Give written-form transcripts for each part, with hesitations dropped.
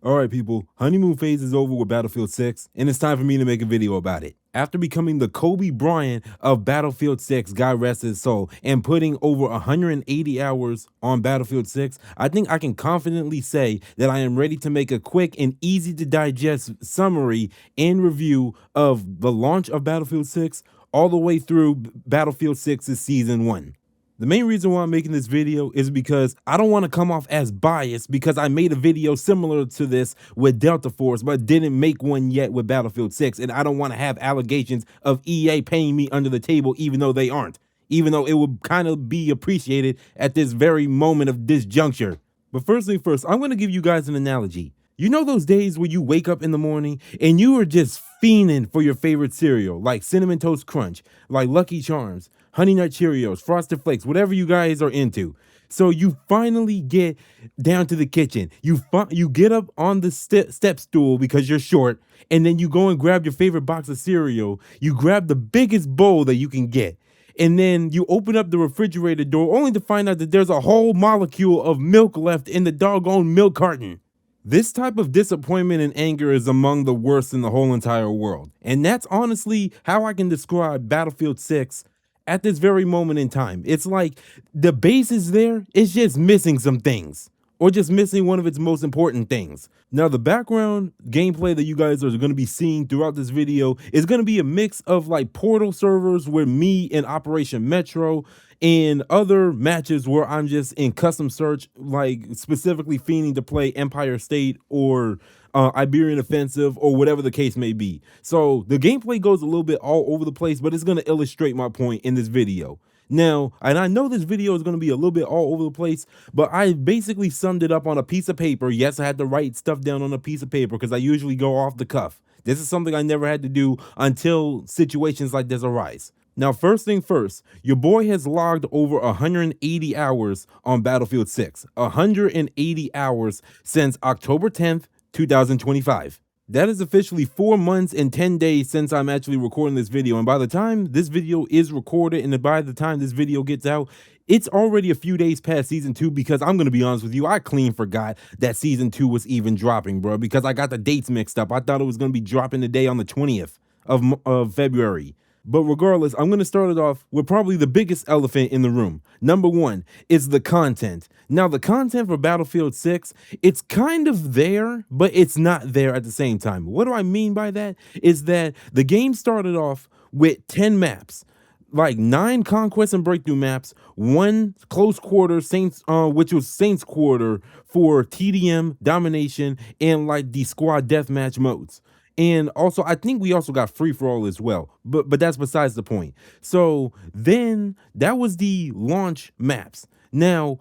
Alright people, honeymoon phase is over with Battlefield 6, and it's time for me to make a video about it. After becoming the Kobe Bryant of Battlefield 6, God rest his soul, and putting over 180 hours on Battlefield 6, I think I can confidently say that I am ready to make a quick and easy to digest summary and review of the launch of Battlefield 6 all the way through Battlefield 6's Season 1. The main reason why I'm making this video is because I don't want to come off as biased because I made a video similar to this with Delta Force but didn't make one yet with Battlefield 6, and I don't want to have allegations of EA paying me under the table even though they aren't, even though it would kind of be appreciated at this very moment of this juncture. But first thing first, I'm going to give you guys an analogy. You know those days where you wake up in the morning and you are just fiending for your favorite cereal, like Cinnamon Toast Crunch, like Lucky Charms, Honey Nut Cheerios, Frosted Flakes, whatever you guys are into. So you finally get down to the kitchen. You get up on the step stool because you're short, and then you go and grab your favorite box of cereal. You grab the biggest bowl that you can get. And then you open up the refrigerator door only to find out that there's a whole molecule of milk left in the doggone milk carton. This type of disappointment and anger is among the worst in the whole entire world. And that's honestly how I can describe Battlefield 6 at this very moment in time. It's like the base is there, it's just missing some things, or just missing one of its most important things. Now, the background gameplay that you guys are going to be seeing throughout this video is going to be a mix of like Portal servers where me and Operation Metro and other matches where I'm just in custom search, like specifically fiending to play Empire State or Iberian Offensive or whatever the case may be. So the gameplay goes a little bit all over the place, but it's going to illustrate my point in this video. Now, and I know this video is going to be a little bit all over the place, but I basically summed it up on a piece of paper. Yes, I had to write stuff down on a piece of paper because I usually go off the cuff. This is something I never had to do until situations like this arise. Now, first thing first, your boy has logged over 180 hours on Battlefield 6. 180 hours since October 10th, 2025. That is officially 4 months and 10 days since I'm actually recording this video. And by the time this video is recorded and by the time this video gets out, it's already a few days past Season 2 because I'm going to be honest with you, I clean forgot that Season 2 was even dropping, bro, because I got the dates mixed up. I thought it was going to be dropping today on the 20th of February. But regardless, I'm going to start it off with probably the biggest elephant in the room. Number one is the content. Now, the content for Battlefield 6, it's kind of there, but it's not there at the same time. What do I mean by that? Is that the game started off with 10 maps, like 9 conquest and breakthrough maps, 1 close quarter Saints, which was Saints quarter for TDM, domination, and like the squad deathmatch modes. And also, I think we also got free-for-all as well, but that's besides the point. So then that was the launch maps. Now,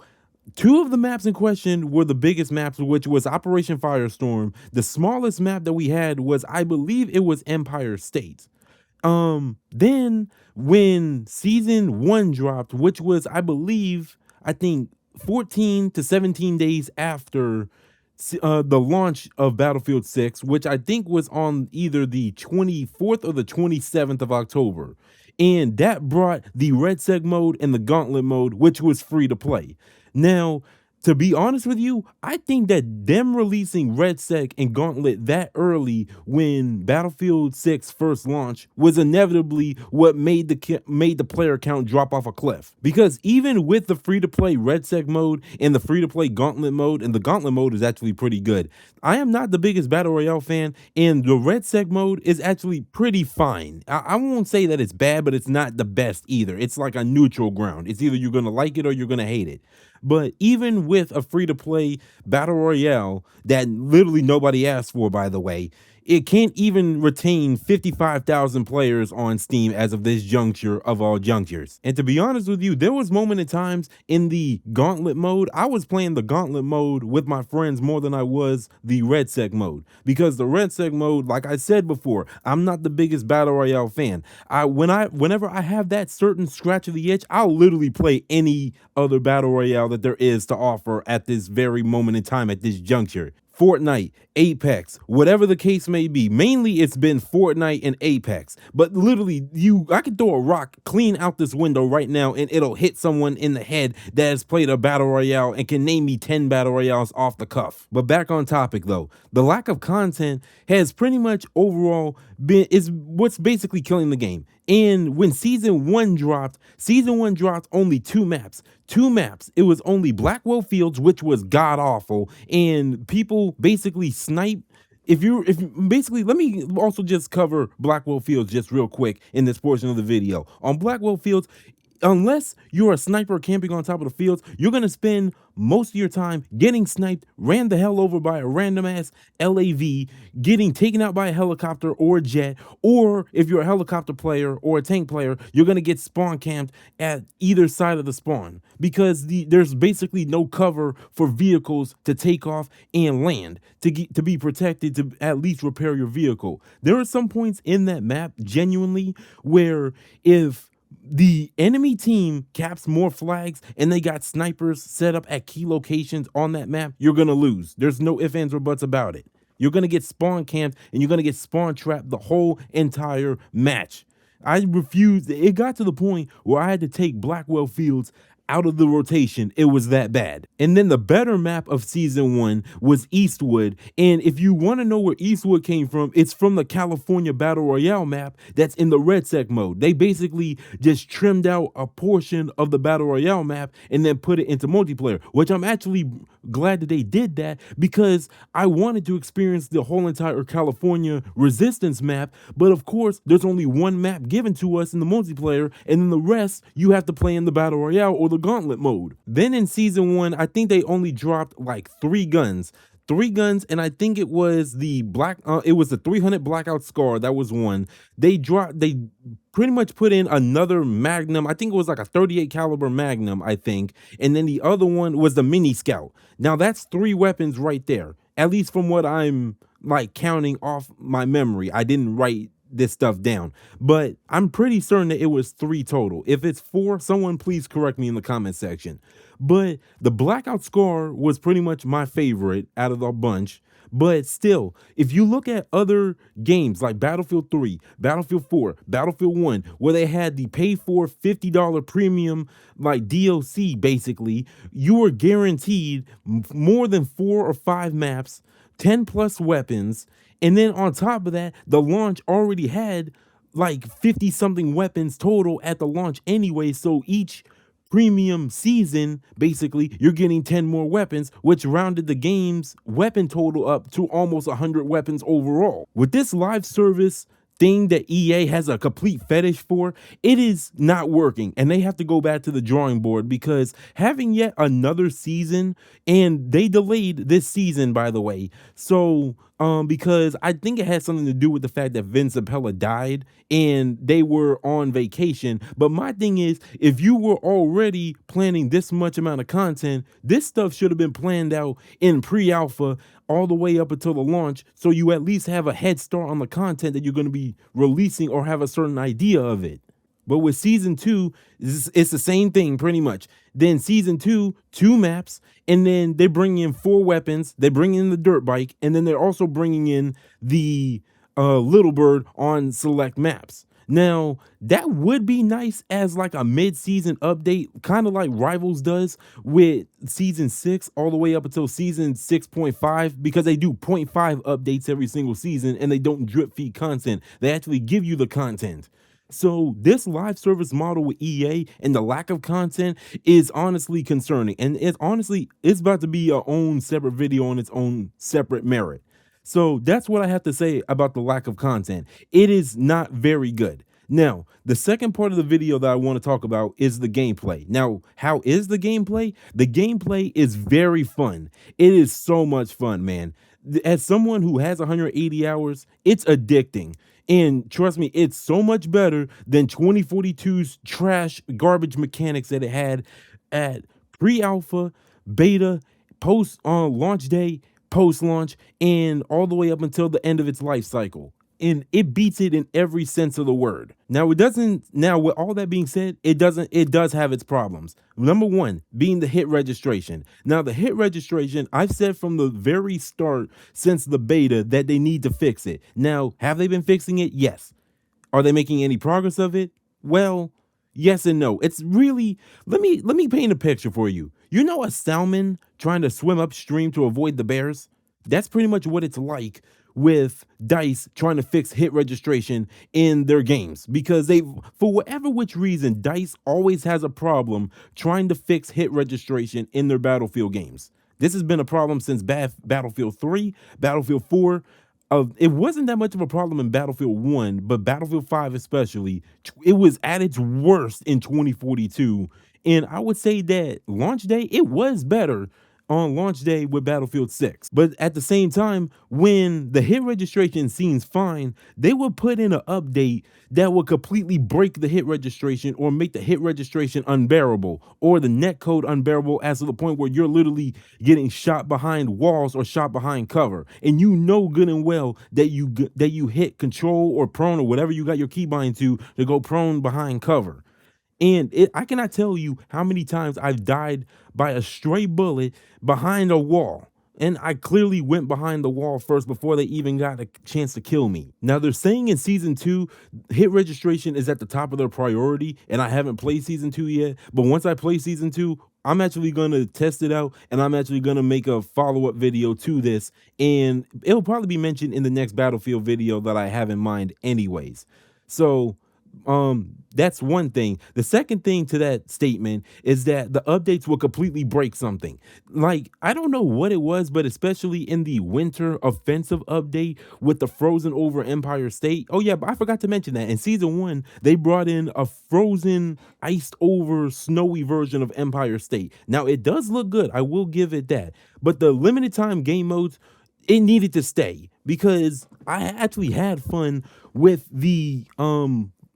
2 of the maps in question were the biggest maps, which was Operation Firestorm. The smallest map that we had was, I believe it was Empire State. Then when Season 1 dropped, which was, I think 14 to 17 days after the launch of Battlefield 6, which I think was on either the 24th or the 27th of October. And that brought the RedSec mode and the Gauntlet mode, which was free to play. Now, to be honest with you, I think that them releasing RedSec and Gauntlet that early when Battlefield 6 first launched was inevitably what made the player count drop off a cliff. Because even with the free-to-play RedSec mode and the free-to-play Gauntlet mode, and the Gauntlet mode is actually pretty good, I am not the biggest Battle Royale fan, and the RedSec mode is actually pretty fine. I won't say that it's bad, but it's not the best either. It's like a neutral ground. It's either you're going to like it or you're going to hate it. But even with a free-to-play Battle Royale that literally nobody asked for, by the way, it can't even retain 55,000 players on Steam as of this juncture of all junctures. And to be honest with you, there was moments in times in the Gauntlet mode, I was playing the Gauntlet mode with my friends more than I was the RedSec mode. Because the RedSec mode, like I said before, I'm not the biggest Battle Royale fan. Whenever I have that certain scratch of the itch, I'll literally play any other Battle Royale that there is to offer at this very moment in time, at this juncture. Fortnite, Apex, whatever the case may be. Mainly it's been Fortnite and Apex. But literally, I could throw a rock clean out this window right now and it'll hit someone in the head that has played a battle royale and can name me 10 battle royales off the cuff. But back on topic though, the lack of content has pretty much overall is what's basically killing the game. And when season one dropped only two maps. It was only Blackwell Fields, which was god awful, and people basically snipe. If basically, let me also just cover Blackwell Fields just real quick in this portion of the video. On Blackwell Fields, unless you're a sniper camping on top of the fields, you're gonna spend most of your time getting sniped, ran the hell over by a random ass LAV, getting taken out by a helicopter or a jet, or if you're a helicopter player or a tank player, you're gonna get spawn camped at either side of the spawn because there's basically no cover for vehicles to take off and land to be protected to at least repair your vehicle. There are some points in that map genuinely where if the enemy team caps more flags and they got snipers set up at key locations on that map, you're gonna lose. There's no ifs, ands, or buts about it. You're gonna get spawn camped and you're gonna get spawn trapped the whole entire match. I refused. It got to the point where I had to take Blackwell Fields out of the rotation. It was that bad. And then the better map of season one was Eastwood. And if you want to know where Eastwood came from, it's from the California Battle Royale map that's in the RedSec mode. They basically just trimmed out a portion of the Battle Royale map and then put it into multiplayer, which I'm actually glad that they did that because I wanted to experience the whole entire California Resistance map. But of course, there's only one map given to us in the multiplayer, and then the rest you have to play in the Battle Royale or the Gauntlet mode. Then in season one, I think they only dropped like three guns, and I think it was the it was the 300 Blackout Scar. That was one. They pretty much put in another Magnum. I think it was like a 38 caliber Magnum, I think. And then the other one was the Mini Scout. Now that's three weapons right there, at least from what I'm like counting off my memory. I didn't write this stuff down, but I'm pretty certain that it was three total. If it's four, someone please correct me in the comment section. But the Blackout Scar was pretty much my favorite out of the bunch. But still, if you look at other games like Battlefield 3, Battlefield 4, Battlefield 1, where they had the pay for $50 premium like DLC, basically, you were guaranteed more than 4 or 5 maps, 10 plus weapons, and then on top of that, the launch already had like 50 something weapons total at the launch anyway, so each premium season, basically, you're getting 10 more weapons, which rounded the game's weapon total up to almost 100 weapons overall. With this live service thing that EA has a complete fetish for, it is not working, and they have to go back to the drawing board because having yet another season, and they delayed this season, by the way, so because I think it had something to do with the fact that Vince Zampella died and they were on vacation. But my thing is, if you were already planning this much amount of content, this stuff should have been planned out in pre-alpha all the way up until the launch, so you at least have a head start on the content that you're going to be releasing or have a certain idea of it. But with season 2, it's the same thing pretty much. Then season 2, 2 maps, and then they bring in 4 weapons. They bring in the dirt bike, and then they're also bringing in the Little Bird on select maps. Now, that would be nice as like a mid-season update, kind of like Rivals does with season 6 all the way up until season 6.5, because they do 0.5 updates every single season and they don't drip feed content. They actually give you the content. So this live service model with EA and the lack of content is honestly concerning. And it's about to be our own separate video on its own separate merit. So that's what I have to say about the lack of content. It is not very good. Now, the second part of the video that I want to talk about is the gameplay. Now, how is the gameplay? The gameplay is very fun. It is so much fun, man. As someone who has 180 hours, it's addicting. And trust me, it's so much better than 2042's trash garbage mechanics that it had at pre-alpha, beta, post on launch day, post-launch, and all the way up until the end of its life cycle. and it beats it in every sense of the word. Now it doesn't. Now with all that being said, it doesn't. It does have its problems. Number one being the hit registration. Now the hit registration, I've said from the very start since the beta that they need to fix it. Now have they been fixing it? Yes. Are they making any progress of it? Well, yes and no. It's really, let me paint a picture for you. You know a salmon trying to swim upstream to avoid the bears? That's pretty much what it's like with DICE trying to fix hit registration in their games, because they, for whatever which reason, DICE always has a problem trying to fix hit registration in their Battlefield games. This has been a problem since Battlefield 3, Battlefield 4. It wasn't that much of a problem in Battlefield 1, but Battlefield 5 especially, it was at its worst in 2042. And I would say that launch day, it was better on launch day with Battlefield 6. But at the same time, when the hit registration seems fine, they would put in an update that would completely break the hit registration or make the hit registration unbearable or the netcode unbearable, as to the point where you're literally getting shot behind walls or shot behind cover. And you know good and well that you hit control or prone or whatever you got your keybind to go prone behind cover. And I cannot tell you how many times I've died by a stray bullet behind a wall. And I clearly went behind the wall first before they even got a chance to kill me. Now they're saying in season 2, hit registration is at the top of their priority, and I haven't played season 2 yet. But once I play season 2, I'm actually gonna test it out, and I'm actually gonna make a follow-up video to this, and it'll probably be mentioned in the next Battlefield video that I have in mind anyways. So that's one thing. The second thing to that statement is that the updates will completely break something. Like, I don't know what it was, but especially in the winter offensive update with the frozen over Empire State. Oh yeah, but I forgot to mention that in season 1 they brought in a frozen, iced over, snowy version of Empire State. Now it does look good, I will give it that, but the limited time game modes, it needed to stay, because I actually had fun with the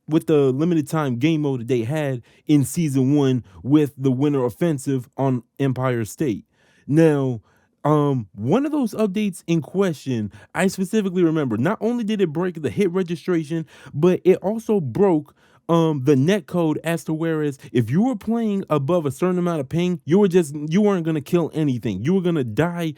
limited time game mode that they had in season 1 with the winter offensive on Empire State. Now, one of those updates in question, I specifically remember, not only did it break the hit registration, but it also broke the net code, as to whereas if you were playing above a certain amount of ping, you weren't gonna kill anything. You were gonna die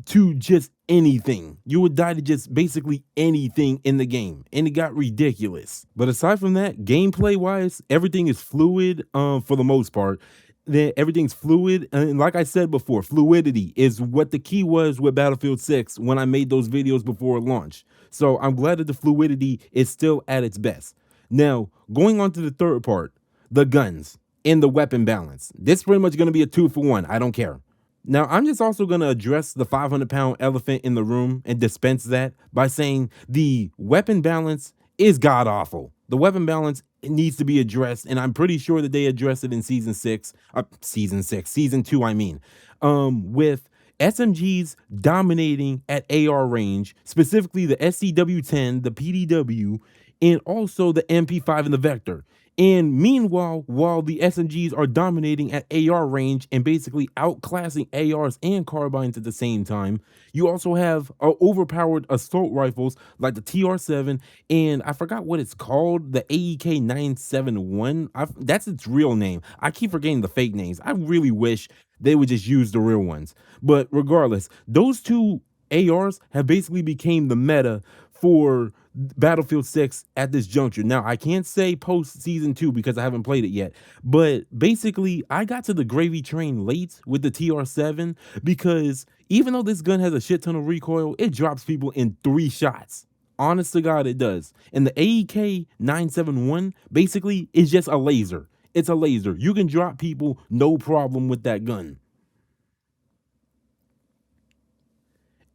to just anything. You would die to just basically anything in the game, and it got ridiculous. But aside from that, gameplay wise, everything is fluid for the most part. Everything's fluid, and like I said before, fluidity is what the key was with Battlefield 6 when I made those videos before launch. So I'm glad that the fluidity is still at its best. Now, going on to the third part, the guns and the weapon balance. This is pretty much going to be a 2-for-1. I don't care. Now, I'm just also going to address the 500-pound elephant in the room and dispense that by saying the weapon balance is god-awful. The weapon balance needs to be addressed, and I'm pretty sure that they addressed it in season 2, I mean, with SMGs dominating at AR range, specifically the SCW-10, the PDW, and also the MP5 and the Vector. And meanwhile, while the SMGs are dominating at AR range and basically outclassing ARs and carbines at the same time, you also have overpowered assault rifles like the TR7, and I forgot what it's called, the AEK 971. That's its real name. I keep forgetting the fake names. I really wish they would just use the real ones. But regardless, those two ARs have basically became the meta for Battlefield 6 at this juncture. Now, I can't say post season 2 because I haven't played it yet, but basically I got to the gravy train late with the TR7 because even though this gun has a shit ton of recoil, it drops people in 3 shots. Honest to God, it does. And the AEK 971 basically is just a laser. It's a laser. You can drop people no problem with that gun.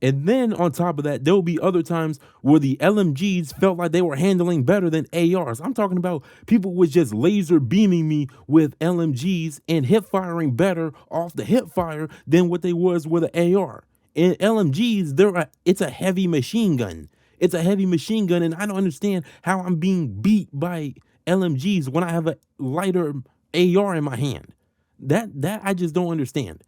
And then on top of that, there will be other times where the LMGs felt like they were handling better than ARs. I'm talking about people was just laser beaming me with LMGs and hip firing better off the hip fire than what they was with an AR. And LMGs, it's a heavy machine gun. It's a heavy machine gun, and I don't understand how I'm being beat by LMGs when I have a lighter AR in my hand. That I just don't understand.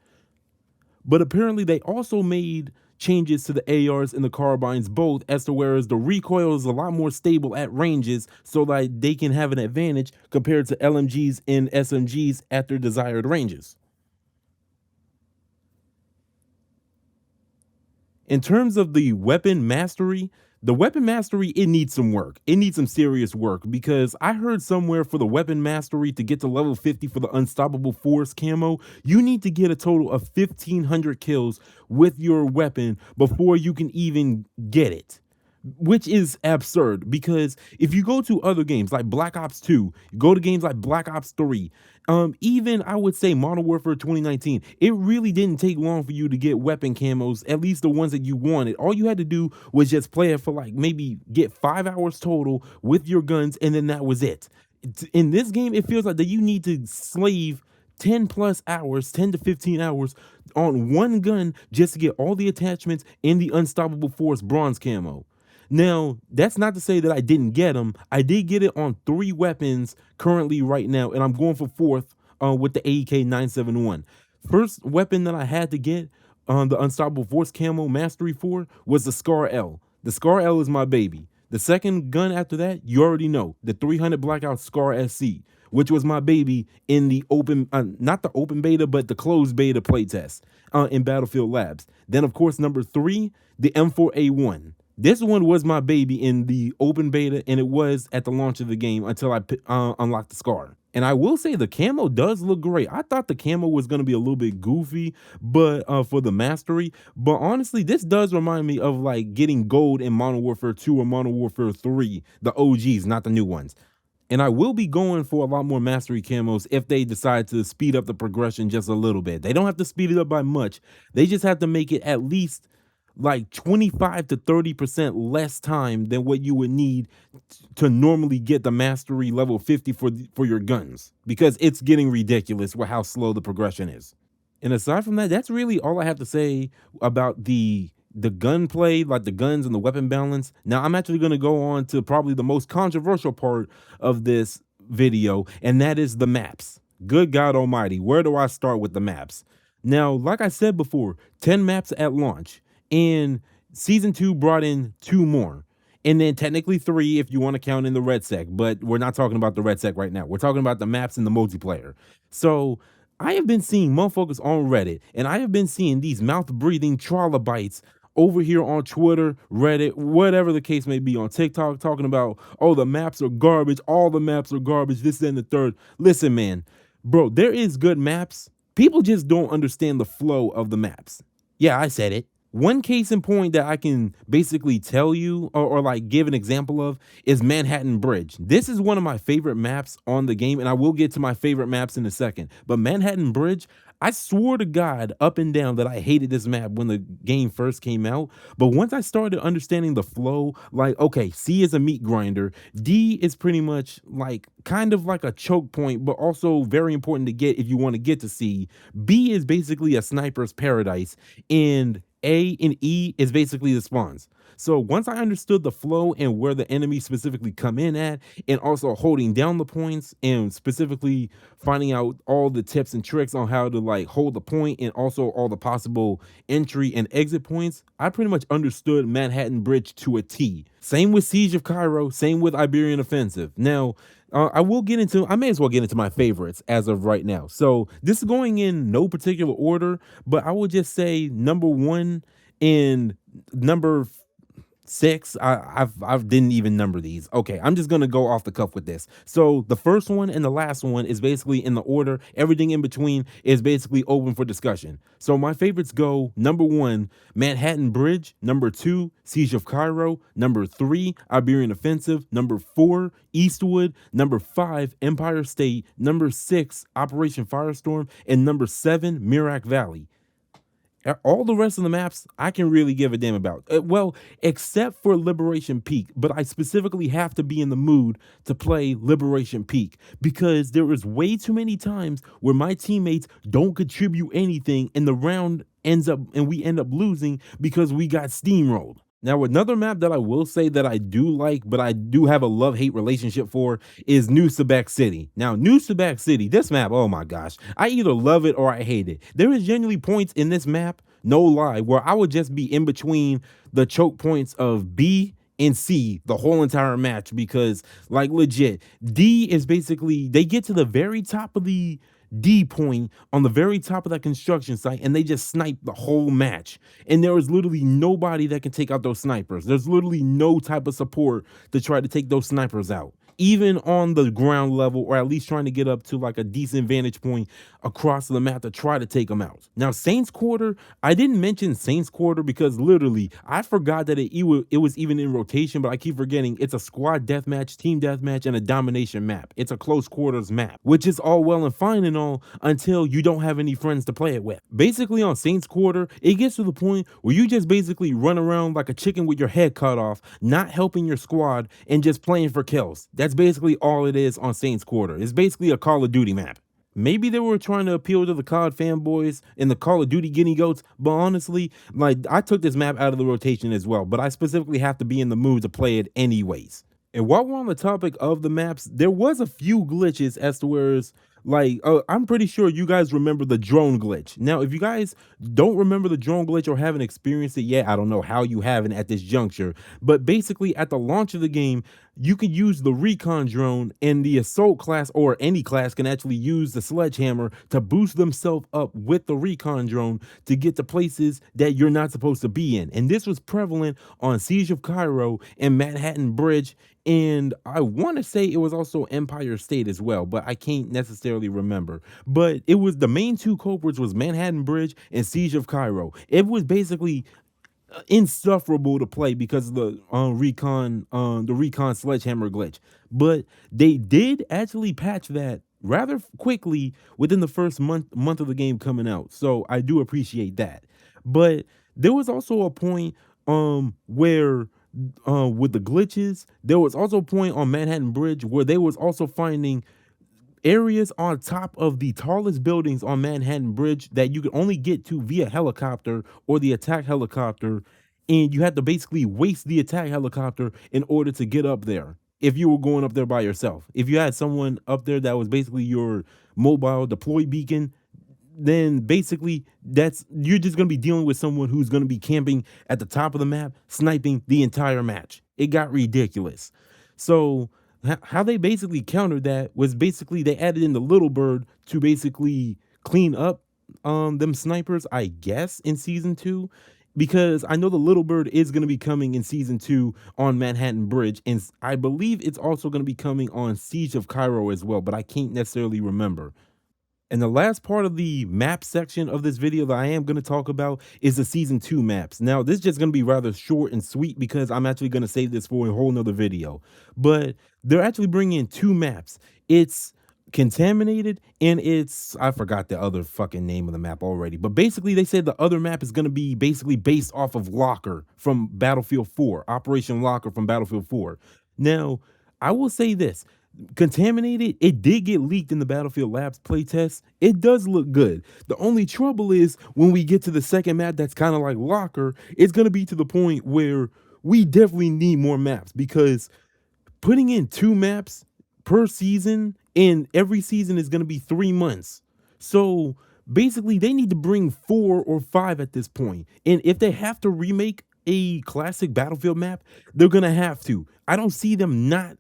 But apparently they also made changes to the ARs and the carbines both, as to whereas the recoil is a lot more stable at ranges, so that they can have an advantage compared to LMGs and SMGs at their desired ranges. In terms of the weapon mastery, it needs some work. It needs some serious work, because I heard somewhere for the weapon mastery to get to level 50 for the Unstoppable Force camo, you need to get a total of 1,500 kills with your weapon before you can even get it, which is absurd. Because if you go to other games like Black Ops 2, you go to games like Black Ops 3, even I would say Modern Warfare 2019, it really didn't take long for you to get weapon camos, at least the ones that you wanted. All you had to do was just play it for like maybe get 5 hours total with your guns, and then that was it. In this game, it feels like that you need to slave 10 plus hours, 10 to 15 hours on one gun just to get all the attachments in the Unstoppable Force bronze camo. Now, that's not to say that I didn't get them. I did get it on 3 weapons currently right now, and I'm going for 4th with the AEK 971. First weapon that I had to get on the Unstoppable Force camo mastery for was the Scar L. The Scar L is my baby. The second gun after that, you already know, the 300 Blackout Scar SC, which was my baby in the open, not the open beta, but the closed beta playtest in Battlefield Labs. Then, of course, number 3, the M4A1. This one was my baby in the open beta, and it was at the launch of the game until I unlocked the Scar. And I will say the camo does look great. I thought the camo was going to be a little bit goofy, but for the mastery. But honestly, this does remind me of like getting gold in Modern Warfare 2 or Modern Warfare 3, the OGs, not the new ones. And I will be going for a lot more mastery camos if they decide to speed up the progression just a little bit. They don't have to speed it up by much. They just have to make it at least like 25 to 30% less time than what you would need to normally get the mastery level 50 for your guns, because it's getting ridiculous with how slow the progression is. And aside from that, that's really all I have to say about the gunplay, like the guns and the weapon balance. Now, I'm actually going to go on to probably the most controversial part of this video, and that is the maps. Good God Almighty, where do I start with the maps? Now, like I said before, 10 maps at launch. And season 2 brought in 2 more, and then technically 3 if you want to count in the RedSec, but we're not talking about the RedSec right now. We're talking about the maps and the multiplayer. So I have been seeing motherfuckers on Reddit, and I have been seeing these mouth-breathing trilobites over here on Twitter, Reddit, whatever the case may be, on TikTok, talking about, oh, the maps are garbage, all the maps are garbage, this and the third. Listen, man, bro, there is good maps. People just don't understand the flow of the maps. Yeah, I said it. One case in point that I can basically tell you or like give an example of is Manhattan Bridge. This is one of my favorite maps on the game, and I will get to my favorite maps in a second. But Manhattan Bridge, I swore to God up and down that I hated this map when the game first came out. But once I started understanding the flow, like, okay, C is a meat grinder. D is pretty much like kind of like a choke point, but also very important to get if you want to get to C. B is basically a sniper's paradise, and A and E is basically the spawns. So once I understood the flow and where the enemies specifically come in at, and also holding down the points, and specifically finding out all the tips and tricks on how to like hold the point, and also all the possible entry and exit points, I pretty much understood Manhattan Bridge to a T. Same with Siege of Cairo, same with Iberian Offensive. Now, I may as well get into my favorites as of right now. So this is going in no particular order, but I would just say number 1 and number 6. I didn't even number these. Okay, I'm just gonna go off the cuff with this. So the first one and the last one is basically in the order. Everything in between is basically open for discussion. So my favorites go: number 1, Manhattan Bridge; number 2, Siege of Cairo; number 3, Iberian Offensive; number 4, Eastwood; number 5, Empire State; number 6, Operation Firestorm; and number 7, Mirak Valley. All the rest of the maps, I can really give a damn about. Well, except for Liberation Peak, but I specifically have to be in the mood to play Liberation Peak, because there is way too many times where my teammates don't contribute anything, and the round ends up, and we end up losing because we got steamrolled. Now, another map that I will say that I do like, but I do have a love-hate relationship for, is New Sebek City. Now, New Sebek City, this map, oh my gosh, I either love it or I hate it. There is genuinely points in this map, no lie, where I would just be in between the choke points of B and C the whole entire match, because like legit, D is basically, they get to the very top of the D point on the very top of that construction site and they just snipe the whole match. And there is literally nobody that can take out those snipers. There's literally no type of support to try to take those snipers out, even on the ground level, or at least trying to get up to like a decent vantage point across the map to try to take them out. Now, Saints Quarter, I didn't mention Saints Quarter because literally I forgot that it was even in rotation, but I keep forgetting it's a squad deathmatch, team deathmatch, and a domination map. It's a close quarters map, which is all well and fine and all until you don't have any friends to play it with. Basically on Saints Quarter, it gets to the point where you just basically run around like a chicken with your head cut off, not helping your squad and just playing for kills. That's basically all it is on Saints Quarter. It's basically a Call of Duty map. Maybe they were trying to appeal to the COD fanboys and the Call of Duty guinea goats, but honestly, like, I took this map out of the rotation as well, but I specifically have to be in the mood to play it anyways. And while we're on the topic of the maps, there was a few glitches as to where it's like, I'm pretty sure you guys remember the drone glitch. Now, if you guys don't remember the drone glitch or haven't experienced it yet, I don't know how you haven't at this juncture, but basically at the launch of the game, you can use the recon drone, and the assault class or any class can actually use the sledgehammer to boost themselves up with the recon drone to get to places that you're not supposed to be in. And this was prevalent on Siege of Cairo and Manhattan Bridge, and I want to say it was also Empire State as well, but I can't necessarily remember. But it was the main two culprits was Manhattan Bridge and Siege of Cairo. It was basically insufferable to play because of the recon sledgehammer glitch. But they did actually patch that rather quickly within the first month of the game coming out, so I do appreciate that. But there was also a point where with the glitches, there was also a point on Manhattan Bridge where they was also finding areas on top of the tallest buildings on Manhattan Bridge that you could only get to via helicopter or the attack helicopter, and you had to basically waste the attack helicopter in order to get up there if you were going up there by yourself. If you had someone up there that was basically your mobile deploy beacon, then basically you're just going to be dealing with someone who's going to be camping at the top of the map, sniping the entire match. It got ridiculous. So how they basically countered that was basically they added in the little bird to basically clean up them snipers, I guess, in season 2, because I know the little bird is going to be coming in season 2 on Manhattan Bridge, and I believe it's also going to be coming on Siege of Cairo as well, but I can't necessarily remember. And the last part of the map section of this video that I am going to talk about is the season 2 maps. Now, this is just going to be rather short and sweet because I'm actually going to save this for a whole nother video. But they're actually bringing in 2 maps. It's Contaminated and it's, I forgot the other fucking name of the map already. But basically, they said the other map is going to be basically based off of Locker from Battlefield 4, Operation Locker from Battlefield 4. Now, I will say this. Contaminated, it did get leaked in the Battlefield Labs playtest. It does look good. The only trouble is when we get to the second map that's kind of like Locker, it's going to be to the point where we definitely need more maps, because putting in 2 maps per season, and every season is going to be 3 months. So basically they need to bring 4 or 5 at this point. And if they have to remake a classic Battlefield map, they're going to have to. I don't see them not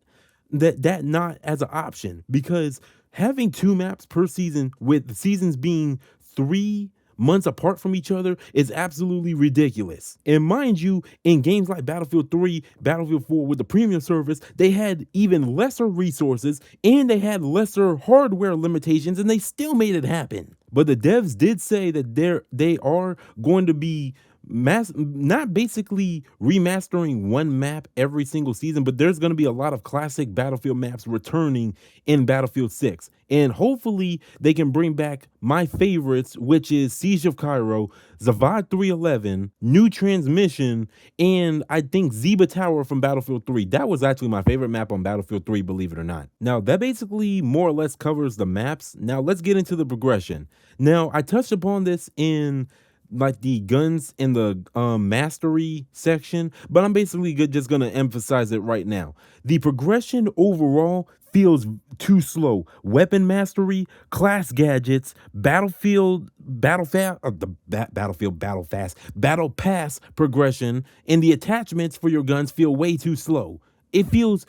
as an option, because having 2 maps per season with the seasons being 3 months apart from each other is absolutely ridiculous. And mind you, in games like Battlefield 3, Battlefield 4 with the premium service, they had even lesser resources and they had lesser hardware limitations, and they still made it happen. But the devs did say that they are going to be not basically remastering 1 map every single season, but there's going to be a lot of classic Battlefield maps returning in Battlefield 6. And hopefully they can bring back my favorites, which is Siege of Cairo, Zavad 311, New Transmission, and I think Zeba Tower from Battlefield 3. That was actually my favorite map on Battlefield 3, believe it or not. Now, that basically more or less covers the maps. Now, let's get into the progression. Now, I touched upon this in like the guns in the mastery section, but I'm basically just gonna emphasize it right now. The progression overall feels too slow. Weapon mastery, class gadgets, battle pass progression, and the attachments for your guns feel way too slow. It feels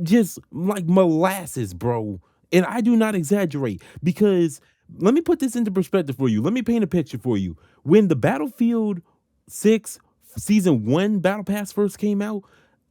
just like molasses, bro. And I do not exaggerate, because let me put this into perspective for you. Let me paint a picture for you. When the Battlefield 6 Season 1 Battle Pass first came out,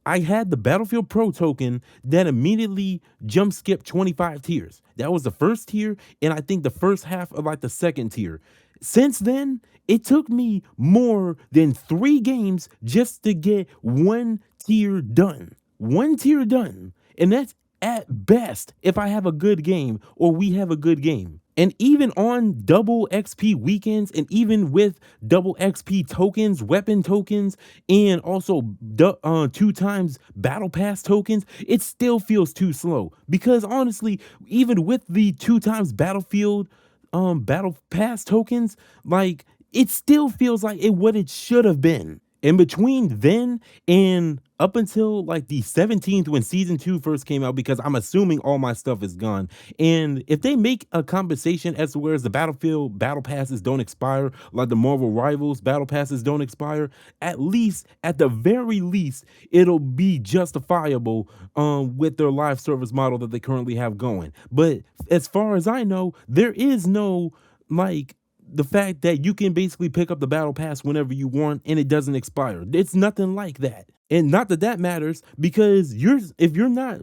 I had the Battlefield Pro token that immediately jump skipped 25 tiers. That was the first tier, and I think the first half of like the second tier. Since then, it took me more than 3 games just to get 1 tier done. 1 tier done. And that's at best if I have a good game or we have a good game. And even on double XP weekends, and even with double XP tokens, weapon tokens, and also 2 times battle pass tokens, it still feels too slow. Because honestly, even with the 2 times battlefield battle pass tokens, like, it still feels like what it should have been. In between then and up until like the 17th, when season 2 first came out, because I'm assuming all my stuff is gone. And if they make a compensation as to whereas the Battlefield battle passes don't expire, like the Marvel Rivals battle passes don't expire, at least, at the very least, it'll be justifiable with their live service model that they currently have going. But as far as I know, there is no, like, the fact that you can basically pick up the battle pass whenever you want and it doesn't expire. It's nothing like that. And not that that matters, because if you're not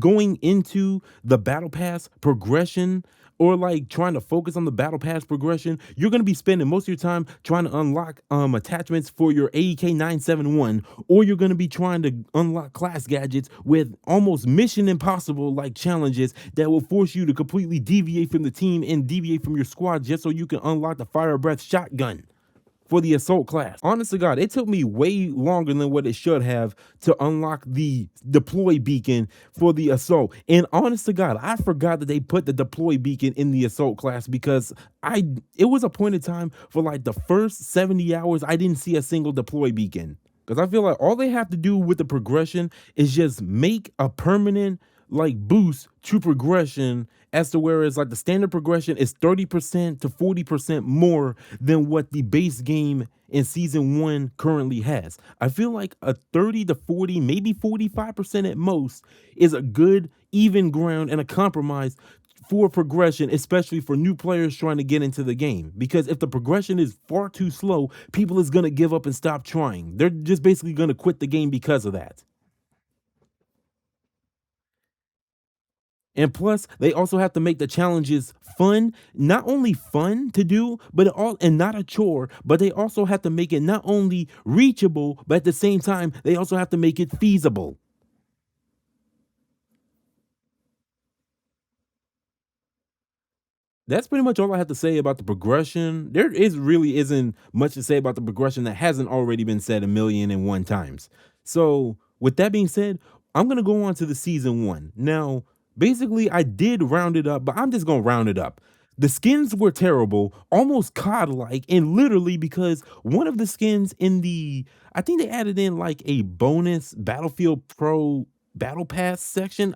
going into the battle pass progression, or like trying to focus on the battle pass progression, you're going to be spending most of your time trying to unlock attachments for your AEK 971, or you're going to be trying to unlock class gadgets with almost mission impossible like challenges that will force you to completely deviate from the team and deviate from your squad just so you can unlock the fire breath shotgun for the assault class. Honest to God, it took me way longer than what it should have to unlock the deploy beacon for the assault. And honest to God, I forgot that they put the deploy beacon in the assault class, because it was a point in time for like the first 70 hours, I didn't see a single deploy beacon. Because I feel like all they have to do with the progression is just make a permanent like boost to progression, as to whereas like the standard progression is 30% to 40% more than what the base game in season 1 currently has. I feel like a 30 to 40, maybe 45% at most is a good even ground and a compromise for progression, especially for new players trying to get into the game. Because if the progression is far too slow, people is going to give up and stop trying. They're just basically going to quit the game because of that. And plus, they also have to make the challenges fun, not only fun to do, but and not a chore, but they also have to make it not only reachable, but at the same time, they also have to make it feasible. That's pretty much all I have to say about the progression. There really isn't much to say about the progression that hasn't already been said 1,000,001 times. So with that being said, I'm gonna go on to the season 1. Now, basically, I did round it up, but I'm just gonna round it up. The skins were terrible, almost COD-like, and literally because one of the skins in I think they added in like a bonus Battlefield Pro Battle Pass section.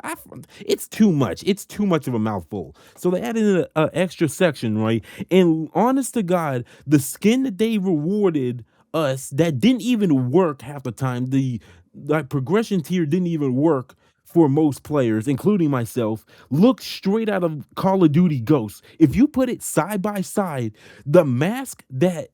It's too much. It's too much of a mouthful. So they added in an extra section, right? And honest to God, the skin that they rewarded us that didn't even work half the time, the like progression tier didn't even work for most players, including myself, looked straight out of Call of Duty Ghosts. If you put it side by side, the mask that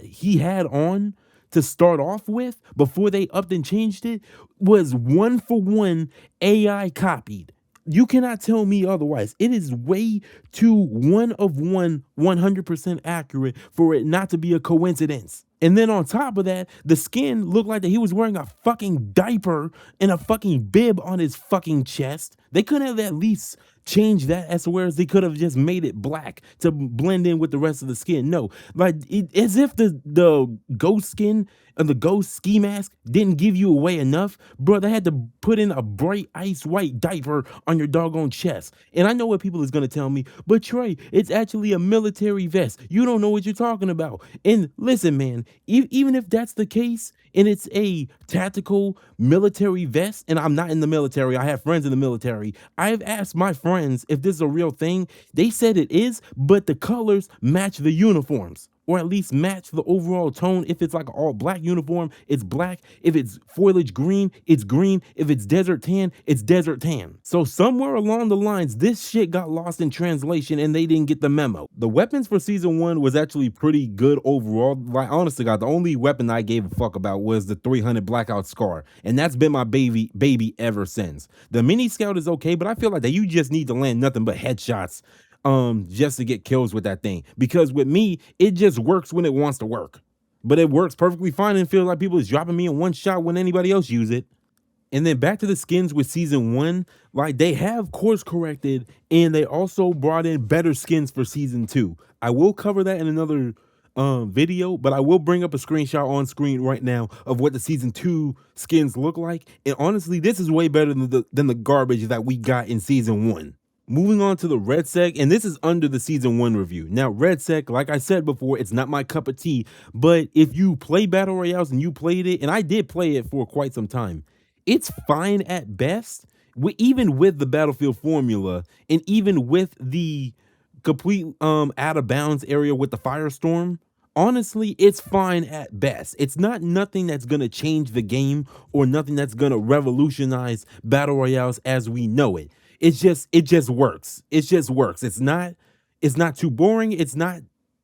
he had on to start off with before they upped and changed it was 1-for-1 AI copied. You cannot tell me otherwise. It is way too 1-of-1, 100% accurate for it not to be a coincidence. And then on top of that, the skin looked like that he was wearing a fucking diaper and a fucking bib on his fucking chest. They couldn't have at least changed that, as whereas they could have just made it black to blend in with the rest of the skin. No, like as if the ghost skin and the ghost ski mask didn't give you away enough, bro. They had to put in a bright ice white diaper on your doggone chest. And I know what people is gonna tell me, but Trey, it's actually a military vest. You don't know what you're talking about. And listen, man, even if that's the case and it's a tactical military vest, and I'm not in the military, I have friends in the military. I've asked my friends if this is a real thing. They said it is, but the colors match the uniforms, or at least match the overall tone. If it's like an all black uniform, it's black. If it's foliage green, it's green. If it's desert tan, it's desert tan. So somewhere along the lines, this shit got lost in translation and they didn't get the memo. The weapons for season 1 was actually pretty good overall. Like, honest to God, the only weapon I gave a fuck about was the 300 Blackout Scar, and that's been my baby ever since. The mini scout is okay, but I feel like that you just need to land nothing but headshots just to get kills with that thing, because with me it just works when it wants to work, but it works perfectly fine and feels like people is dropping me in one shot when anybody else use it. And then back to the skins with season 1, like they have course corrected and they also brought in better skins for season 2. I will cover that in another video, but I will bring up a screenshot on screen right now of what the season 2 skins look like, and honestly this is way better than the garbage that we got in season 1. Moving on to the RedSec, and this is under the season 1 review. Now, RedSec, like I said before, it's not my cup of tea, but if you play Battle Royales and you played it, and I did play it for quite some time, it's fine at best, even with the Battlefield formula, and even with the complete out of bounds area with the Firestorm. Honestly, it's fine at best. It's not nothing that's gonna change the game or nothing that's gonna revolutionize Battle Royales as we know it. It just works. It just works. It's not too boring. It's not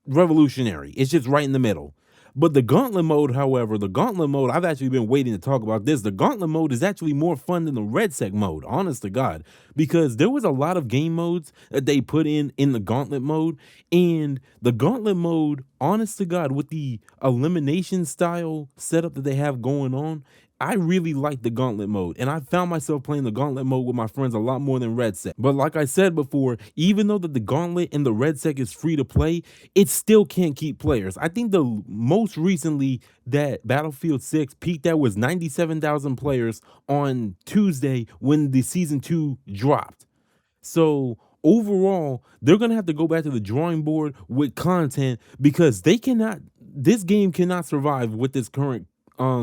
revolutionary. It's just right in the middle. But the Gauntlet mode, however, I've actually been waiting to talk about this. The Gauntlet mode is actually more fun than the RedSec mode, honest to God, because there was a lot of game modes that they put in the Gauntlet mode, and the Gauntlet mode, honest to God, with the elimination style setup that they have going on, I really like the Gauntlet mode, and I found myself playing the Gauntlet mode with my friends a lot more than RedSec. But like I said before, even though that the Gauntlet and the RedSec is free to play, it still can't keep players. I think the most recently that Battlefield 6 peaked at was 97,000 players on Tuesday when the season 2 dropped. So overall, they're gonna have to go back to the drawing board with content, because this game cannot survive with this current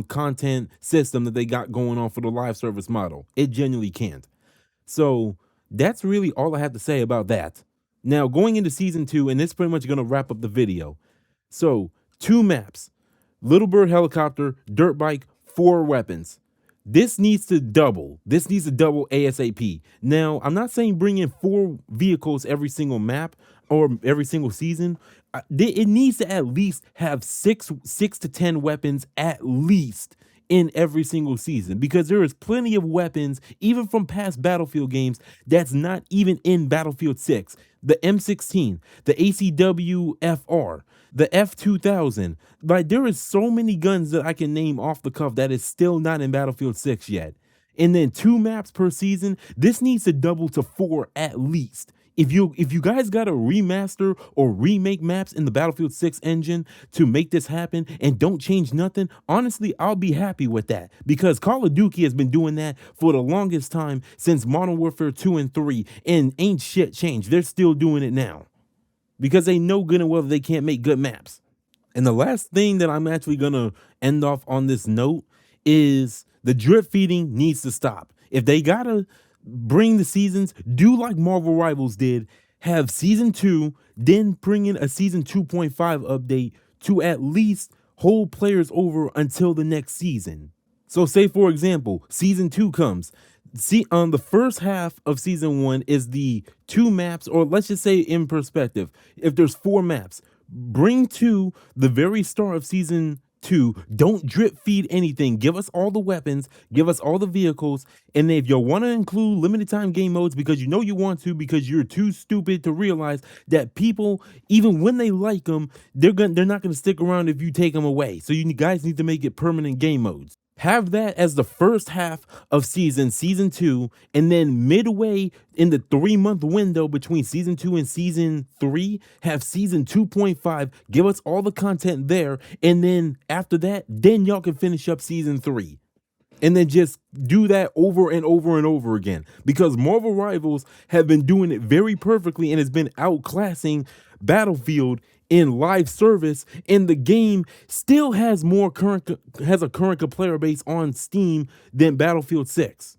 content system that they got going on for the live service model. It genuinely can't. So that's really all I have to say about that. Now, going into season 2, and it's pretty much going to wrap up the video. So 2 maps, Little Bird helicopter, dirt bike, 4 weapons. This needs to double. This needs to double ASAP. Now, I'm not saying bring in 4 vehicles every single map or every single season. It needs to at least have 6 to 10 weapons at least in every single season, because there is plenty of weapons, even from past Battlefield games, that's not even in Battlefield 6. The M16, the ACW FR, the F2000. Like, there is so many guns that I can name off the cuff that is still not in Battlefield 6 yet. And then 2 maps per season. This needs to double to 4 at least. If you guys got to remaster or remake maps in the Battlefield 6 engine to make this happen and don't change nothing, honestly, I'll be happy with that, because Call of Duty has been doing that for the longest time since Modern Warfare 2 and 3, and ain't shit changed. They're still doing it now because they know good and well they can't make good maps. And the last thing that I'm actually going to end off on this note is the drip feeding needs to stop. If they got to bring the seasons, do like Marvel Rivals did, have season 2, then bring in a season 2.5 update to at least hold players over until the next season. So say, for example, season 2 comes. See, on the first half of season 1 is the 2 maps, or let's just say in perspective, if there's 4 maps, bring 2 the very start of season 2, don't drip feed anything. Give us all the weapons, give us all the vehicles, and if you want to include limited time game modes because you know you want to, because you're too stupid to realize that people, even when they like them, they're not going to stick around if you take them away. So you guys need to make it permanent game modes. Have that as the first half of season 2, and then midway in the 3-month window between season 2 and season 3, have season 2.5, give us all the content there, and then after that, then y'all can finish up season 3. And then just do that over and over and over again, because Marvel Rivals have been doing it very perfectly and has been outclassing Battlefield in live service, and the game still has a current player base on Steam than Battlefield 6.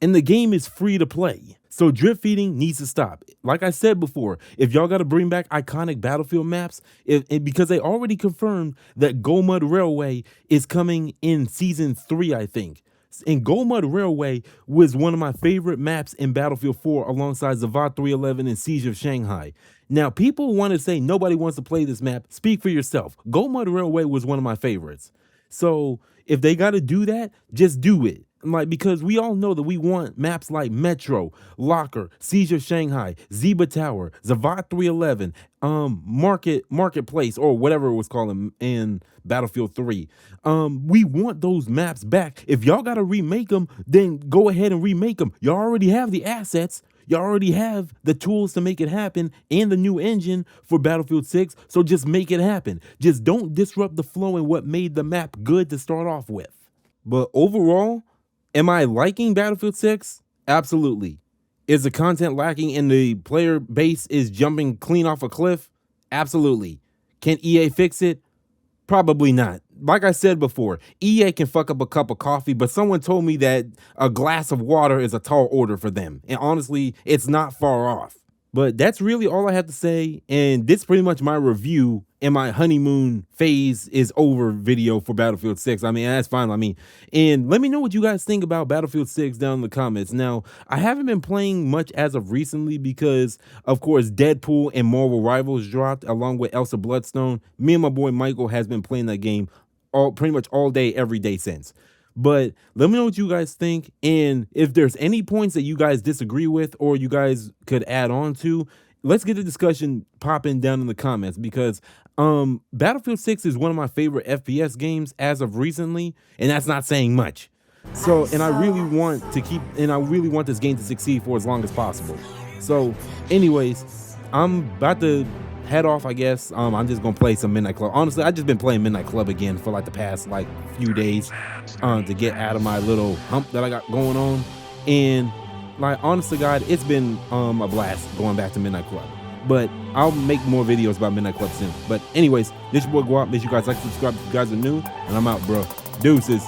And the game is free to play. So drip feeding needs to stop. Like I said before, if y'all got to bring back iconic Battlefield maps, because they already confirmed that Go Mud Railway is coming in Season 3, I think. And Go Mud Railway was one of my favorite maps in Battlefield 4 alongside Zavat 311 and Siege of Shanghai. Now, people want to say nobody wants to play this map. Speak for yourself. Go Mud Railway was one of my favorites. So if they got to do that, just do it. Like, because we all know that we want maps like Metro, Locker, Siege of Shanghai, Zeba Tower, Zavat 311, Marketplace, or whatever it was called in Battlefield 3. We want those maps back. If y'all got to remake them, then go ahead and remake them. Y'all already have the assets. You already have the tools to make it happen and the new engine for Battlefield 6, so just make it happen. Just don't disrupt the flow and what made the map good to start off with. But overall, am I liking Battlefield 6? Absolutely. Is the content lacking and the player base is jumping clean off a cliff? Absolutely. Can EA fix it? Probably not. Like I said before, EA can fuck up a cup of coffee, but someone told me that a glass of water is a tall order for them. And honestly, it's not far off. But that's really all I have to say. And this is pretty much my review and my honeymoon phase is over video for Battlefield 6. I mean, that's fine. And let me know what you guys think about Battlefield 6 down in the comments. Now, I haven't been playing much as of recently because, of course, Deadpool and Marvel Rivals dropped along with Elsa Bloodstone. Me and my boy Michael has been playing that game pretty much all day, every day since. But let me know what you guys think, and if there's any points that you guys disagree with or you guys could add on to, let's get the discussion popping down in the comments, because Battlefield 6 is one of my favorite FPS games as of recently, and that's not saying much. So, and I really want this game to succeed for as long as possible. So anyways, I'm about to head off, I guess. I'm just gonna play some Midnight Club. Honestly, I just been playing Midnight Club again for like the past few days to get out of my little hump that I got going on. And like, honestly, God, it's been a blast going back to Midnight Club. But I'll make more videos about Midnight Club soon. But anyways, this is your boy Gwop. Make sure you guys like, subscribe if you guys are new, and I'm out, bro. Deuces.